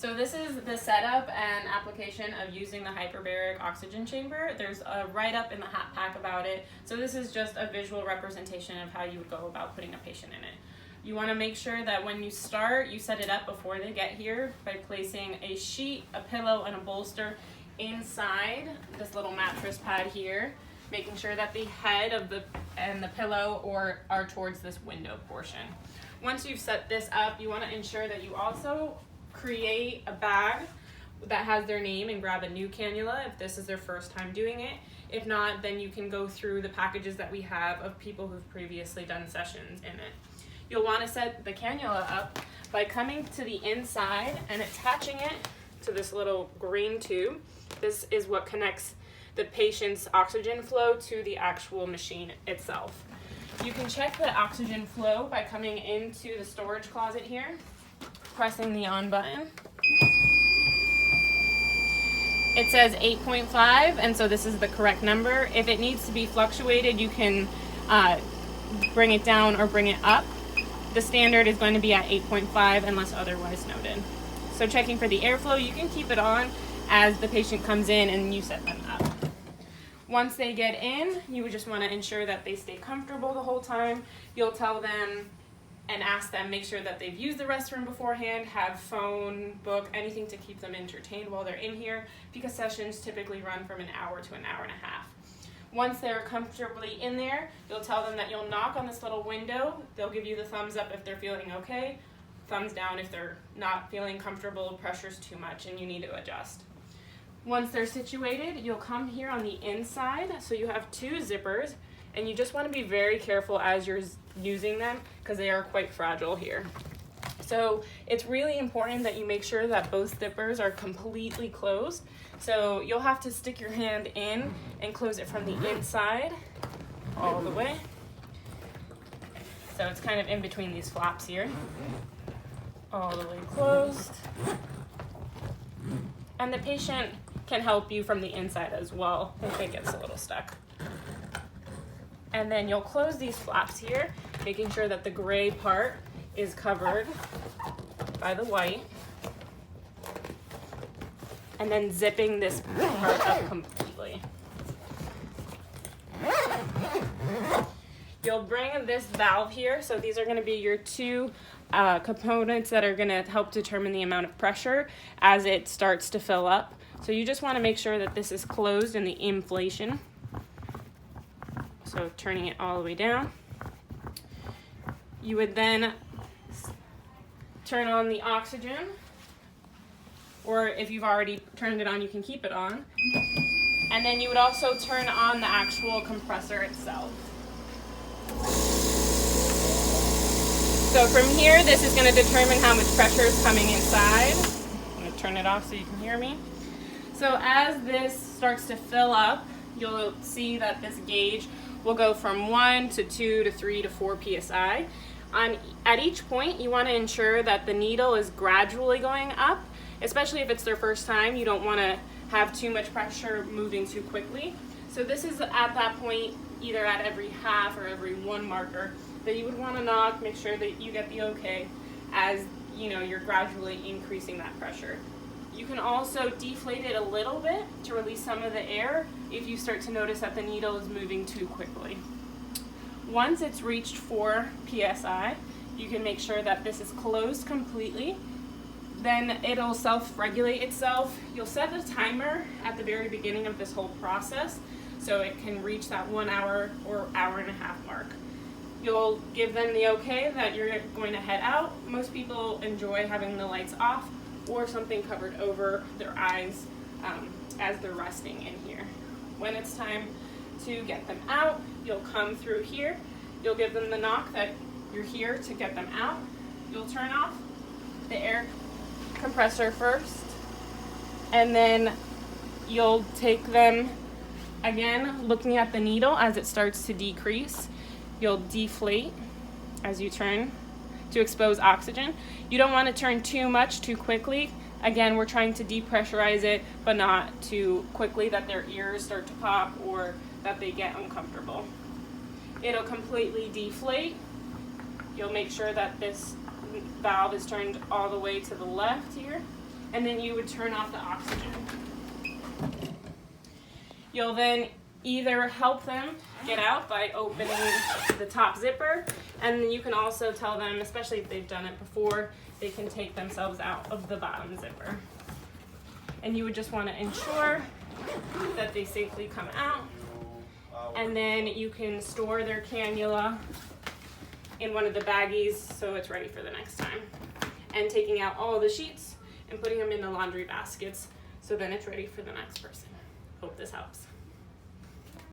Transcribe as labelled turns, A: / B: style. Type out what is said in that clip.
A: So this is the setup and application of using the hyperbaric oxygen chamber. There's a write-up in the hot pack about it. So this is just a visual representation of how you would go about putting a patient in it. You want to make sure that when you start, you set it up before they get here by placing a sheet, a pillow, and a bolster inside this little mattress pad here, making sure that the head of the pillow are towards this window portion. Once you've set this up, you want to ensure that you also create a bag that has their name and grab a new cannula if this is their first time doing it. If not, then you can go through the packages that we have of people who've previously done sessions in it. You'll want to set the cannula up by coming to the inside and attaching it to this little green tube. This is what connects the patient's oxygen flow to the actual machine itself. You can check the oxygen flow by coming into the storage closet here, pressing the on button. It says 8.5, and so this is the correct number. If it needs to be fluctuated, you can bring it down or bring it up. The standard is going to be at 8.5 unless otherwise noted. So checking for the airflow, you can keep it on as the patient comes in and you set them up. Once they get in, you would just want to ensure that they stay comfortable the whole time. You'll tell them and ask them, make sure that they've used the restroom beforehand, have phone, book, anything to keep them entertained while they're in here, because sessions typically run from an hour to an hour and a half. Once they're comfortably in there, you'll tell them that you'll knock on this little window. They'll give you the thumbs up if they're feeling okay, thumbs down if they're not feeling comfortable, pressure's too much and you need to adjust. Once they're situated, you'll come here on the inside. So you have two zippers, and you just want to be very careful as you're using them because they are quite fragile here. So it's really important that you make sure that both zippers are completely closed. So you'll have to stick your hand in and close it from the inside all the way. So it's kind of in between these flaps here. All the way closed. And the patient can help you from the inside as well if it gets a little stuck. And then you'll close these flaps here, making sure that the gray part is covered by the white. And then zipping this part up completely. You'll bring this valve here, so these are going to be your two components that are going to help determine the amount of pressure as it starts to fill up. So you just want to make sure that this is closed in the inflation. So turning it all the way down. You would then turn on the oxygen, or if you've already turned it on, you can keep it on. And then you would also turn on the actual compressor itself. So from here, this is going to determine how much pressure is coming inside. I'm going to turn it off so you can hear me. So as this starts to fill up, you'll see that this gauge will go from 1 to 2 to 3 to 4 psi. At each point, you want to ensure that the needle is gradually going up, especially if it's their first time. You don't want to have too much pressure moving too quickly. So this is at that point, either at every half or every 1 marker, that you would want to knock, make sure that you get the okay as you're gradually increasing that pressure. You can also deflate it a little bit to release some of the air if you start to notice that the needle is moving too quickly. Once it's reached 4 psi, you can make sure that this is closed completely. Then it'll self-regulate itself. You'll set a timer at the very beginning of this whole process so it can reach that 1 hour or hour and a half mark. You'll give them the okay that you're going to head out. Most people enjoy having the lights off or something covered over their eyes as they're resting in here. When it's time to get them out, you'll come through here. You'll give them the knock that you're here to get them out. You'll turn off the air compressor first, and then you'll take them again, looking at the needle as it starts to decrease. You'll deflate as you turn to expose oxygen. You don't want to turn too much too quickly. Again, we're trying to depressurize it, but not too quickly that their ears start to pop or that they get uncomfortable. It'll completely deflate. You'll make sure that this valve is turned all the way to the left here, and then you would turn off the oxygen. You'll then either help them get out by opening the top zipper, and then you can also tell them, especially if they've done it before, they can take themselves out of the bottom zipper. And you would just want to ensure that they safely come out, and then you can store their cannula in one of the baggies so it's ready for the next time. And taking out all the sheets and putting them in the laundry baskets so then it's ready for the next person. Hope this helps.